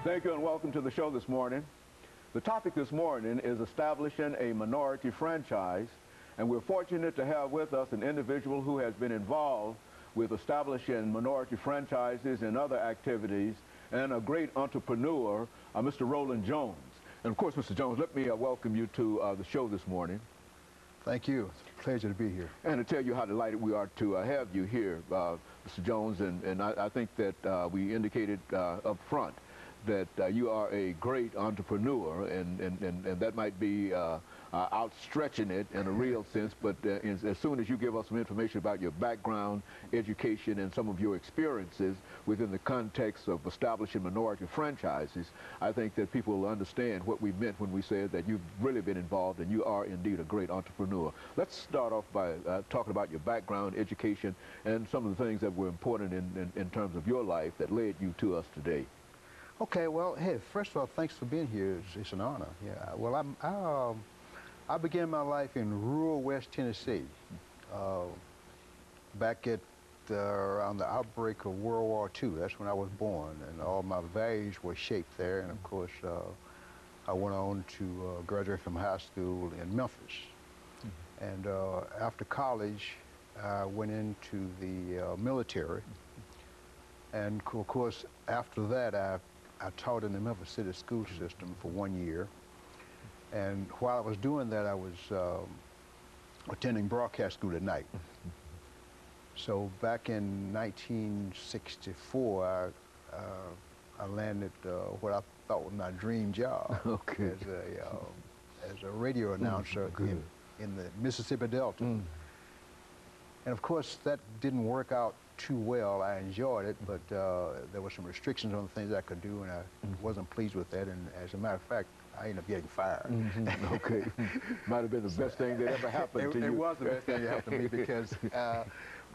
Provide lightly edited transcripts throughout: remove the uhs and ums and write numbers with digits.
Thank you and welcome to the show this morning. The topic this morning is establishing a minority franchise, and we're fortunate to have with us an individual who has been involved with establishing minority franchises and other activities, and a great entrepreneur, Mr. Roland Jones. And of course, Mr. Jones, let me welcome you to the show this morning. Thank you. It's a pleasure to be here. And to tell you how delighted we are to have you here, Mr. Jones, and I think that we indicated up front that you are a great entrepreneur, and that might be outstretching it in a real sense, but as soon as you give us some information about your background, education, and some of your experiences within the context of establishing minority franchises, I think that people will understand what we meant when we said that you've really been involved and you are indeed a great entrepreneur. Let's start off by talking about your background, education, and some of the things that were important in terms of your life that led you to us today. Okay, well, hey, first of all, thanks for being here. It's an honor. Yeah, well, I began my life in rural West Tennessee, back at around the outbreak of World War II. That's when I was born, and all my values were shaped there. And of course, I went on to graduate from high school in Memphis. And after college, I went into the military. And of course, after that, I taught in the Memphis City school system for 1 year. And while I was doing that, I was attending broadcast school at night. So back in 1964, I landed what I thought was my dream job. Okay. As a radio announcer in the Mississippi Delta. And of course, that didn't work out too well. I enjoyed it, but there were some restrictions on the things I could do, and I wasn't pleased with that. And as a matter of fact, I ended up getting fired. Okay. Might have been the best thing that ever happened to you. It was the best thing that happened to me, because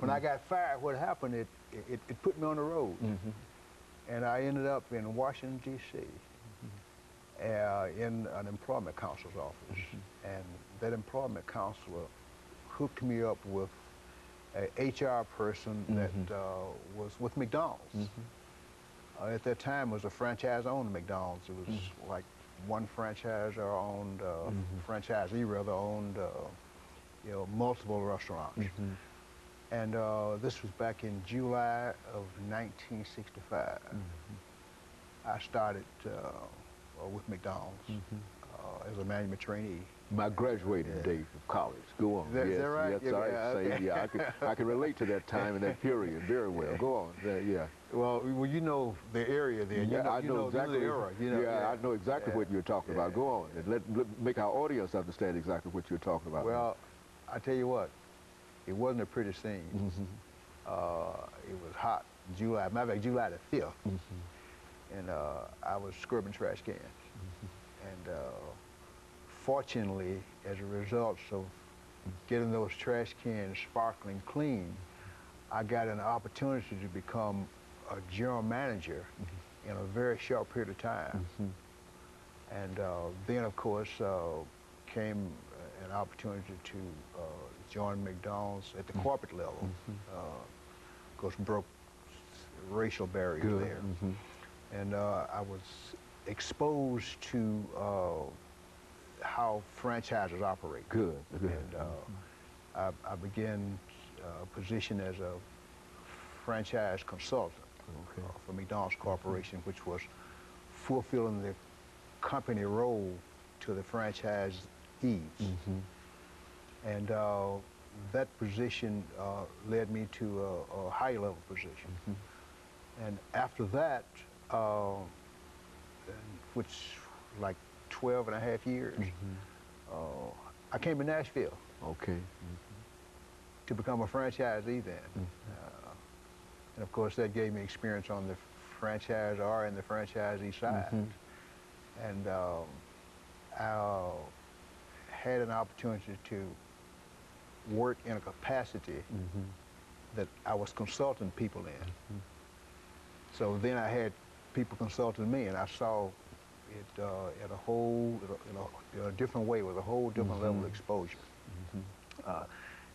when I got fired, what happened, it put me on the road. And I ended up in Washington, D.C., in an employment counselor's office. And that employment counselor hooked me up with a HR person that was with McDonald's. At that time, it was a franchise-owned McDonald's. It was like one franchisor owned, franchisee rather owned, multiple restaurants. And this was back in July of 1965. I started with McDonald's as a management trainee. My graduating date of college. Go on. Is that right? Yes, I can relate to that time and that period very well. Go on. Yeah. Well, you know the area there. Yeah, I know exactly. The era, I know exactly what you're talking about. Go on and let make our audience understand exactly what you're talking about. Well, I tell you what, it wasn't a pretty scene. It was hot. Matter of fact, July the 5th, and I was scrubbing trash cans, and fortunately, as a result of getting those trash cans sparkling clean, I got an opportunity to become a general manager in a very short period of time. And then, of course, came an opportunity to join McDonald's at the corporate level. Of course, broke racial barriers there. And I was exposed to how franchises operate. Good. And I began a position as a franchise consultant for McDonald's Corporation, which was fulfilling the company role to the franchisees. And that position led me to a higher level position. And after that, which like 12 and a half years, I came to Nashville. To become a franchisee then. And of course that gave me experience on the franchisor and the franchisee side. And I had an opportunity to work in a capacity that I was consulting people in. So then I had people consulting me, and I saw it at a whole, in a different way, with a whole different level of exposure.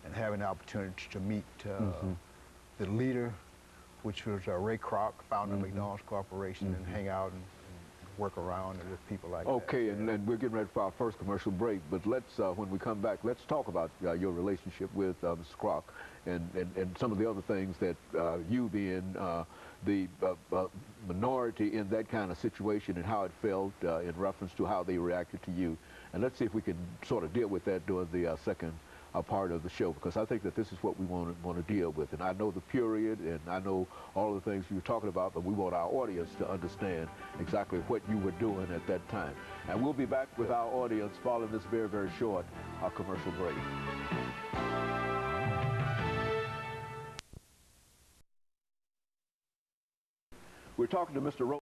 And having the opportunity to meet the leader, which was Ray Kroc, founder of McDonald's Corporation, and hang out and work around it with people like Okay, that. and we're getting ready for our first commercial break, but let's, when we come back, let's talk about your relationship with Mr. Kroc and some of the other things that you being the minority in that kind of situation and how it felt in reference to how they reacted to you. And let's see if we can sort of deal with that during the second part of the show, because I think that this is what we want to deal with. And I know the period, and I know all of the things you were talking about, but we want our audience to understand exactly what you were doing at that time. And we'll be back with our audience following this very, very short commercial break. We're talking to Mr.